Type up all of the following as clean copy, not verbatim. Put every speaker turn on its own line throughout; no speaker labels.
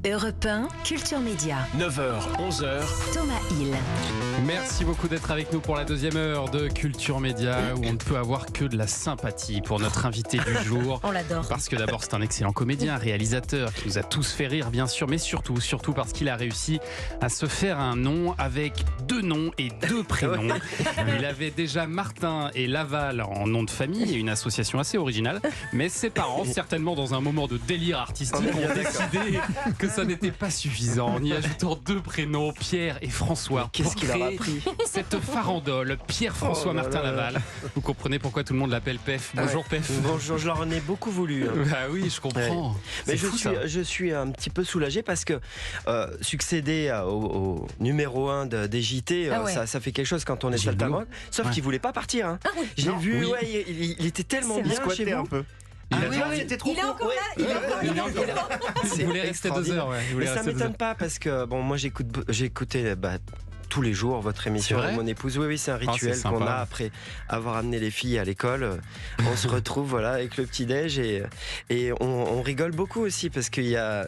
Europe 1, Culture Média.
9h, 11h.
Thomas Hill.
Merci beaucoup d'être avec nous pour la deuxième heure de Culture Média où on ne peut avoir que de la sympathie pour notre invité du jour.
On l'adore.
Parce que d'abord c'est un excellent comédien, réalisateur qui nous a tous fait rire bien sûr, mais surtout parce qu'il a réussi à se faire un nom avec 2 noms et 2 prénoms. Il avait déjà Martin et Laval en nom de famille et une association assez originale, mais ses parents, certainement dans un moment de délire artistique, ont décidé que ça n'était pas suffisant en y ajoutant 2 prénoms, Pierre et François.
Qu'est-ce qu'il aura appris
Cette farandole, Pierre-François Martin Laval. Vous comprenez pourquoi tout le monde l'appelle Pef. Bonjour Pef.
Bonjour, je leur en ai beaucoup voulu.
Bah oui, je comprends.
Ouais. Mais je suis un petit peu soulagé parce que succéder au numéro 1 des JT, ça fait quelque chose quand on est saltimbanque. Sauf qu'il voulait pas partir. Hein. J'ai vu, il était tellement bien chez vous.
Un peu.
Il est encore là.
Il voulait rester 2 heures.
Mais ça m'étonne pas parce que moi j'écoutais tous les jours votre émission avec mon épouse. Oui, c'est un rituel qu'on a après avoir amené les filles à l'école. On se retrouve avec le petit-déj et on rigole beaucoup aussi parce qu'il y a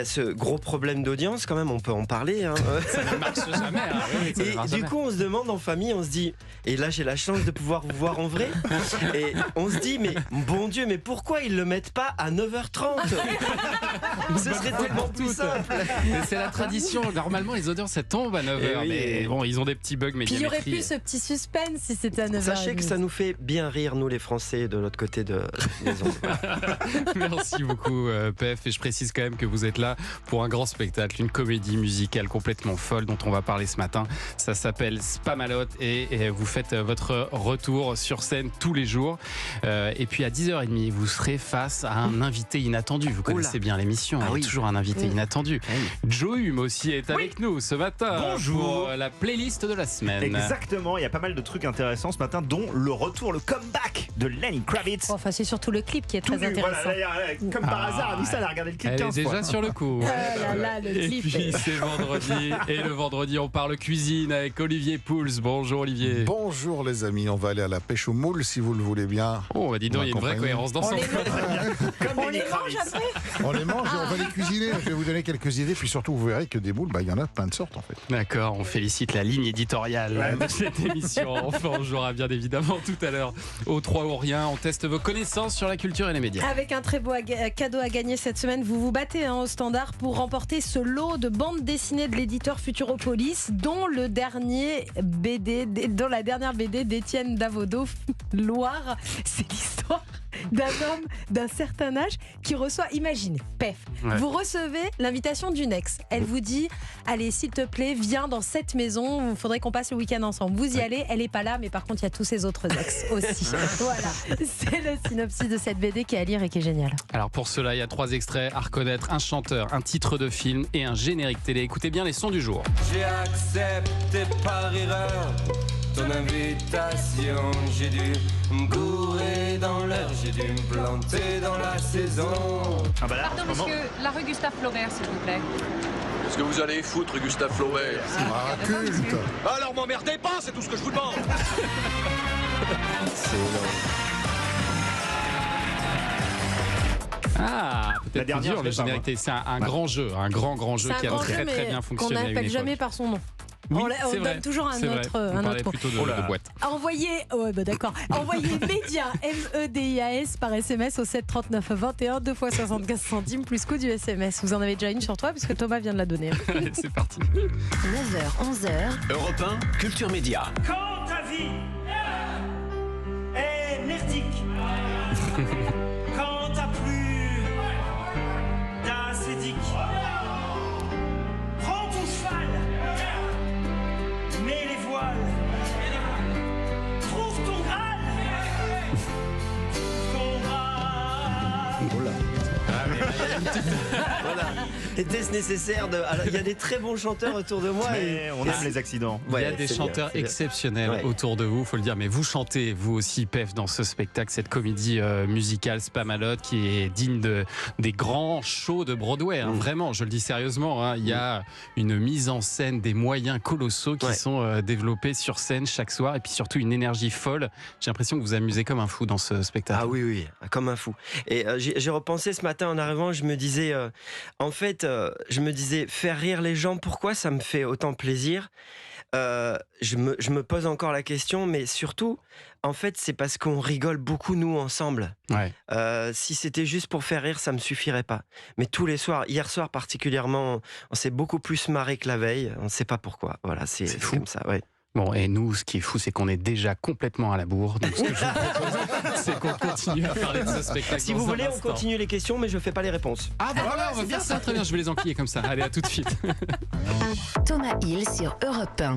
ce gros problème d'audience quand même, on peut en parler. Hein.
Ça ne marche jamais.
Et du coup, on se demande en famille, on se dit, et là j'ai la chance de pouvoir vous voir en vrai, et on se dit, mais bon Dieu, mais pourquoi ils le mettent pas à 9h30 Ce serait tellement plus simple.
C'est la tradition. Normalement, les audiences, elles tombent à 9h. Mais bon, ils ont des petits bugs médiamétriques.
Puis il y aurait plus ce petit suspense si c'était à 9h.
Sachez que ça nous fait bien rire, nous les Français, de l'autre côté de les ondes.
Merci beaucoup, Pef. Et je précise quand même que vous êtes là pour un grand spectacle, une comédie musicale complètement folle dont on va parler ce matin. Ça s'appelle Spamalot et vous faites votre retour sur scène tous les jours. Et puis à 10h30, vous serez face à un invité inattendu. Vous connaissez bien l'émission, il y a toujours un invité inattendu. Joe Hume aussi est avec nous ce matin.
Bonjour.
Pour la playlist de la semaine.
Exactement, il y a pas mal de trucs intéressants ce matin, dont le retour, le comeback de Lenny Kravitz.
Enfin, c'est surtout le clip qui est très intéressant.
Voilà, comme par hasard, Anissa, elle a regardé le clip 15 fois.
Elle est déjà sur le coup.
Le clip.
Et puis c'est vendredi. Et le vendredi, on parle cuisine avec Olivier Pouls. Bonjour Olivier.
Bonjour les amis, on va aller à la pêche aux moules si vous le voulez bien.
Oh, bah dis donc, il y a une vraie cohérence dans son
On les mange après.
On les mange et on va les cuisiner. Je vais vous donner quelques idées, puis surtout vous verrez que des moules, il y en a plein de sortes en fait.
D'accord, on félicite la ligne éditoriale de cette émission. Enfin, on jouera bien évidemment tout à l'heure au 3 ou rien. On teste vos connaissances sur la culture et les médias.
Avec un très beau cadeau à gagner cette semaine, vous vous battez au standard pour remporter ce lot de bandes dessinées de l'éditeur Futuropolis, dont la dernière BD d'Étienne Davodo, Loire. C'est l'histoire d'un homme d'un certain âge qui reçoit, imaginez, Pef, vous recevez l'invitation d'une ex. Elle vous dit, allez, s'il te plaît, viens dans cette maison, il faudrait qu'on passe le week-end ensemble. Vous y allez, elle n'est pas là, mais par contre, il y a tous ses autres ex aussi. Voilà, c'est le synopsis de cette BD qui est à lire et qui est génial.
Alors pour cela, il y a 3 extraits à reconnaître, un chanteur, un titre de film et un générique télé. Écoutez bien les sons du jour.
J'ai accepté par erreur ton invitation, j'ai dû me gourer dans l'heure, j'ai dû me planter dans la saison.
Pardon monsieur, la rue Gustave Flaubert s'il vous plaît.
Qu'est-ce que vous allez foutre, Gustave Flaubert?
Culte.
Alors m'emmerdez pas, c'est tout ce que je vous demande.
Peut-être
la
dur le générique télé. C'est un grand jeu, un grand jeu qui a très bien fonctionné.
Qu'on n'appelle jamais par son nom.
Oui,
on donne toujours un autre
plutôt de boîte.
Envoyez MEDIA MEDIAS par SMS au 7 39 21 2 fois 75 centimes plus coût du SMS. Vous en avez déjà une sur toi puisque Thomas vient de la donner.
Allez, c'est parti.
9h, 11h.
Europe 1, Culture Média.
Quand ta vie est merdique, quand t'as plus d'acédique, prends ton cheval, mets les voiles, trouve ton Graal, ton Graal.
Voilà. Était-ce nécessaire de... Alors, il y a des très bons chanteurs autour de moi.
Mais on aime les accidents.
Il y a des chanteurs exceptionnels autour de vous, il faut le dire. Mais vous chantez, vous aussi, Pef, dans ce spectacle, cette comédie musicale Spamalot qui est digne des grands shows de Broadway. Vraiment, je le dis sérieusement. Il y a une mise en scène, des moyens colossaux qui sont développés sur scène chaque soir. Et puis surtout une énergie folle. J'ai l'impression que vous amusez comme un fou dans ce spectacle.
Ah oui, comme un fou. Et j'ai repensé ce matin en arrivant, je me disais, en fait, je me disais, faire rire les gens, pourquoi ça me fait autant plaisir ? Je me pose encore la question, mais surtout, en fait, c'est parce qu'on rigole beaucoup, nous, ensemble.
Ouais.
Si c'était juste pour faire rire, ça me suffirait pas. Mais tous les soirs, hier soir particulièrement, on s'est beaucoup plus marré que la veille. On ne sait pas pourquoi. Voilà, c'est
fou.
comme ça, ouais.
Bon, et nous, ce qui est fou, c'est qu'on est déjà complètement à la bourre. Donc, ce que je vous propose, c'est qu'on continue à parler de ce spectacle.
Si vous voulez, on continue les questions, mais je fais pas les réponses.
Ah, bah voilà, on va faire ça. Très bien, je vais les enquiller comme ça. Allez, à tout de suite.
Thomas Hill sur Europe 1.